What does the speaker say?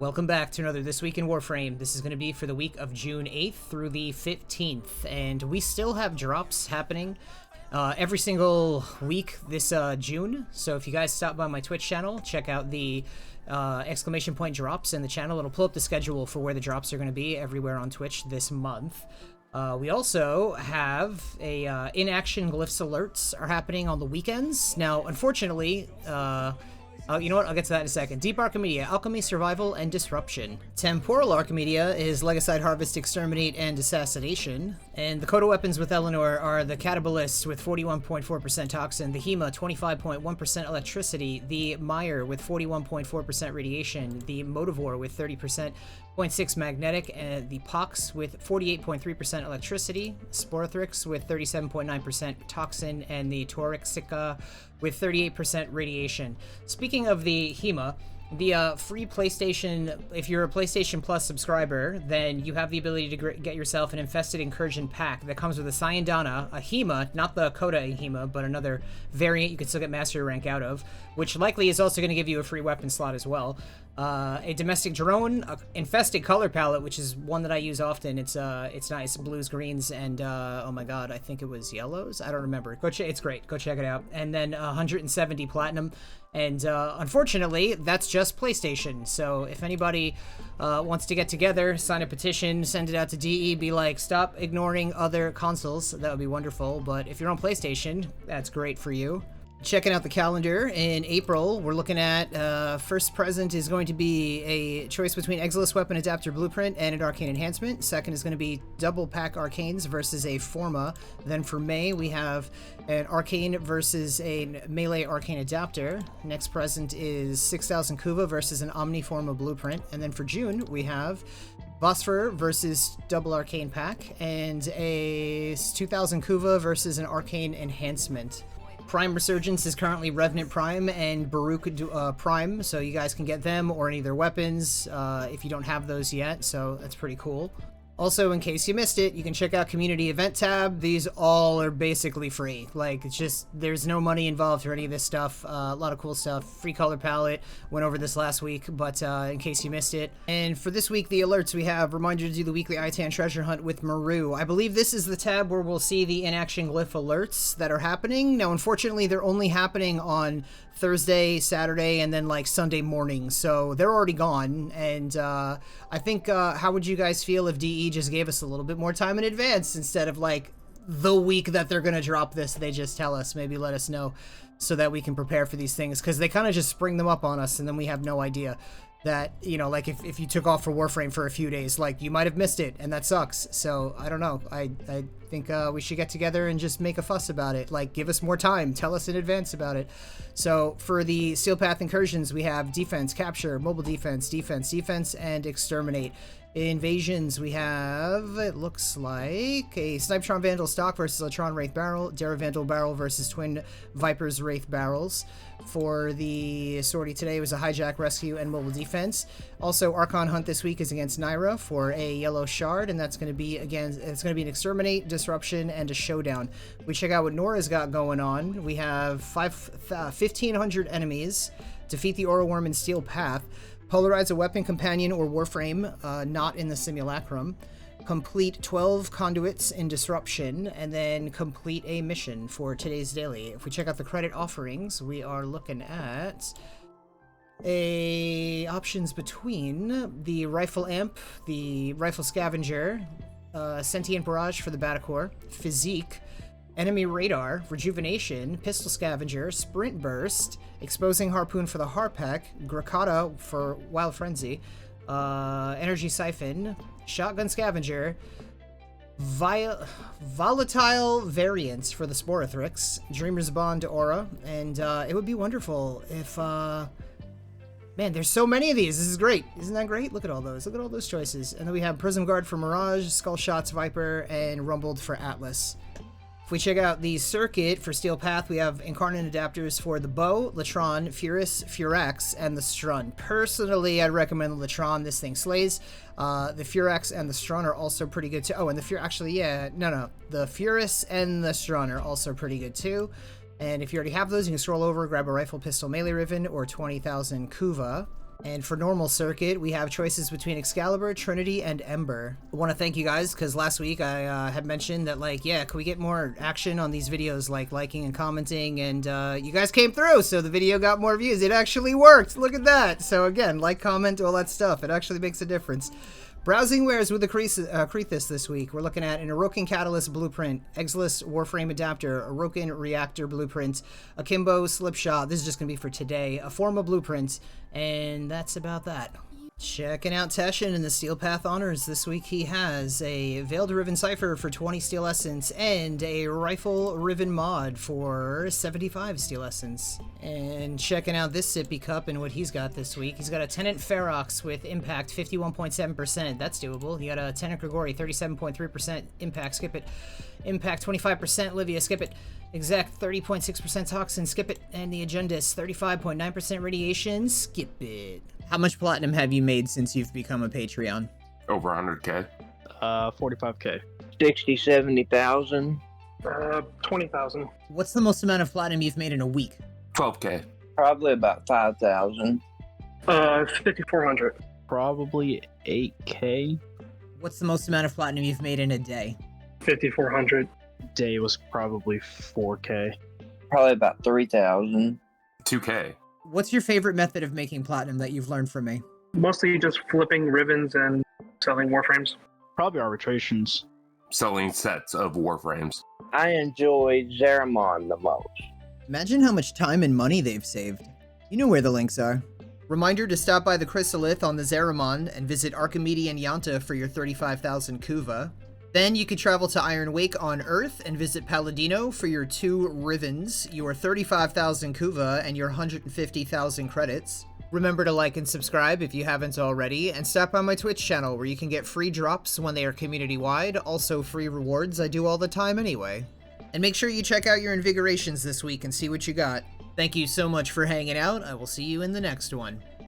Welcome back to another This Week in Warframe. This is going to be for the week of June 8th through the 15th, and we still have drops happening every single week this June. So if you guys stop by my Twitch channel, check out the exclamation point drops in the channel. It'll pull up the schedule for where the drops are going to be everywhere on Twitch this month. We also have a in-action glyphs alerts are happening on the weekends. Now, unfortunately, you know what? I'll get to that in a second. Deep Archimedia, Alchemy, Survival, and Disruption. Temporal Archimedia is Legicide, Harvest, Exterminate, and Assassination. And the Coda weapons with Eleanor are the Catabalist with 41.4% Toxin, the Hema 25.1% Electricity, the Meyer with 41.4% Radiation, the Motivore with 30.6% Magnetic, and the Pox with 48.3% Electricity, Sporothrix with 37.9% Toxin, and the Toxica with 38% Radiation. Speaking of the HEMA, the free PlayStation, if you're a PlayStation Plus subscriber, then you have the ability to get yourself an Infested Incursion pack that comes with a Syandana, a HEMA, not the Coda HEMA, but another variant you can still get Master Rank out of, which likely is also going to give you a free weapon slot as well. A Domestic Drone, a Infested Color Palette, which is one that I use often. It's nice, blues, greens, and oh my god, I think it was yellows? I don't remember. It's great. Go check it out. And then 170 Platinum. And unfortunately, that's just PlayStation. So if anybody wants to get together, sign a petition, send it out to DE, be like, stop ignoring other consoles, that would be wonderful. But if you're on PlayStation, that's great for you. Checking out the calendar, in April, we're looking at first present is going to be a choice between Exilis Weapon Adapter Blueprint and an Arcane Enhancement. Second is going to be double pack Arcanes versus a Forma. Then for May, we have an Arcane versus a Melee Arcane Adapter. Next present is 6,000 Kuva versus an Omniforma Blueprint. And then for June, we have Phosphor versus double Arcane pack and a 2,000 Kuva versus an Arcane Enhancement. Prime Resurgence is currently Revenant Prime and Baruuk Prime, so you guys can get them or any of their weapons if you don't have those yet, so that's pretty cool. Also, in case you missed it, you can check out Community Event tab. These all are basically free. Like, it's just, there's no money involved for any of this stuff. A lot of cool stuff. Free color palette. Went over this last week, but in case you missed it. And for this week, the alerts, we have reminder to do the weekly ITAN treasure hunt with Maru. I believe this is the tab where we'll see the in-action glyph alerts that are happening. Now, unfortunately, they're only happening on Thursday, Saturday, and then like Sunday morning, so they're already gone. And I think how would you guys feel if DE just gave us a little bit more time in advance instead of like the week that they're gonna drop this, they just tell us, maybe let us know so that we can prepare for these things, because they kind of just spring them up on us and then we have no idea that, you know, like if you took off for Warframe for a few days, like you might have missed it, and that sucks. So I don't know, I think we should get together and just make a fuss about it. Like, give us more time, tell us in advance about it. So for the Steel Path incursions, we have defense, capture, mobile defense, defense, and exterminate. Invasions, we have, it looks like, a Snipetron Vandal Stock versus Latron Wraith Barrel, Dara Vandal Barrel versus Twin Vipers Wraith Barrels. For the sortie today, it was a Hijack, Rescue, and Mobile Defense. Also, Archon Hunt this week is against Naira for a Yellow Shard, and that's going to be, again, it's going to be an Exterminate, Disruption, and a Showdown. We check out what Nora's got going on. We have 1,500 enemies, defeat the Aura Worm in Steel Path, polarize a weapon, companion, or warframe not in the simulacrum, complete 12 conduits in disruption, and then complete a mission for today's daily. If we check out the credit offerings, we are looking at options between the Rifle Amp, the Rifle Scavenger, Sentient Barrage for the Batacore, Physique, Enemy Radar, Rejuvenation, Pistol Scavenger, Sprint Burst, Exposing Harpoon for the Harpec, Grakata for Wild Frenzy, Energy Siphon, Shotgun Scavenger, Volatile Variants for the Sporothrix, Dreamer's Bond Aura, and it would be wonderful if, man, there's so many of these. This is great. Isn't that great? Look at all those. Look at all those choices. And then we have Prism Guard for Mirage, Skull Shots Viper, and Rumbled for Atlas. If we check out the circuit for Steel Path, we have Incarnate Adapters for the Bow, Latron, Furus, Furax, and the Strun. Personally, I'd recommend the Latron. This thing slays. The Furax and the Strun are also pretty good too. Oh, and the the Furus and the Strun are also pretty good too. And if you already have those, you can scroll over, grab a Rifle, Pistol, Melee Riven, or 20,000 Kuva. And for normal circuit, we have choices between Excalibur, Trinity, and Ember. I want to thank you guys, because last week I had mentioned that, like, yeah, can we get more action on these videos, like liking and commenting, and you guys came through, so the video got more views. It actually worked! Look at that! So again, like, comment, all that stuff. It actually makes a difference. Browsing wares with the Krethus this week. We're looking at an Orokin Catalyst Blueprint, Exilus Warframe Adapter, Orokin Reactor Blueprint, Akimbo Slipshot, this is just going to be for today, a Forma Blueprint, and that's about that. Checking out Teshin in the Steel Path Honors this week, he has a Veiled Riven Cipher for 20 Steel Essence and a Rifle Riven Mod for 75 Steel Essence. And checking out this Sippy Cup and what he's got this week, he's got a Tenet Ferox with Impact 51.7%, that's doable. You got a Tenet Grigori 37.3% Impact, skip it. Impact 25%, Livia, skip it. Exact 30.6% Toxin, skip it. And the Agendis 35.9% Radiation, skip it. How much platinum have you made since you've become a Patreon? Over 100K. 45K. 60, 70,000. 20,000. What's the most amount of platinum you've made in a week? 12K. Probably about 5,000. 5,400. Probably 8K. What's the most amount of platinum you've made in a day? 5,400. Day was probably 4K. Probably about 3,000. 2K. What's your favorite method of making platinum that you've learned from me? Mostly just flipping ribbons and selling warframes. Probably arbitrations. Selling sets of warframes. I enjoy Zeramon the most. Imagine how much time and money they've saved. You know where the links are. Reminder to stop by the Chrysalith on the Zeramon and visit Archimedes and Yanta for your 35,000 Kuva. Then you could travel to Iron Wake on Earth and visit Palladino for your 2 Rivens, your 35,000 Kuva, and your 150,000 credits. Remember to like and subscribe if you haven't already, and stop by my Twitch channel where you can get free drops when they are community-wide, also free rewards I do all the time anyway. And make sure you check out your Invigorations this week and see what you got. Thank you so much for hanging out, I will see you in the next one.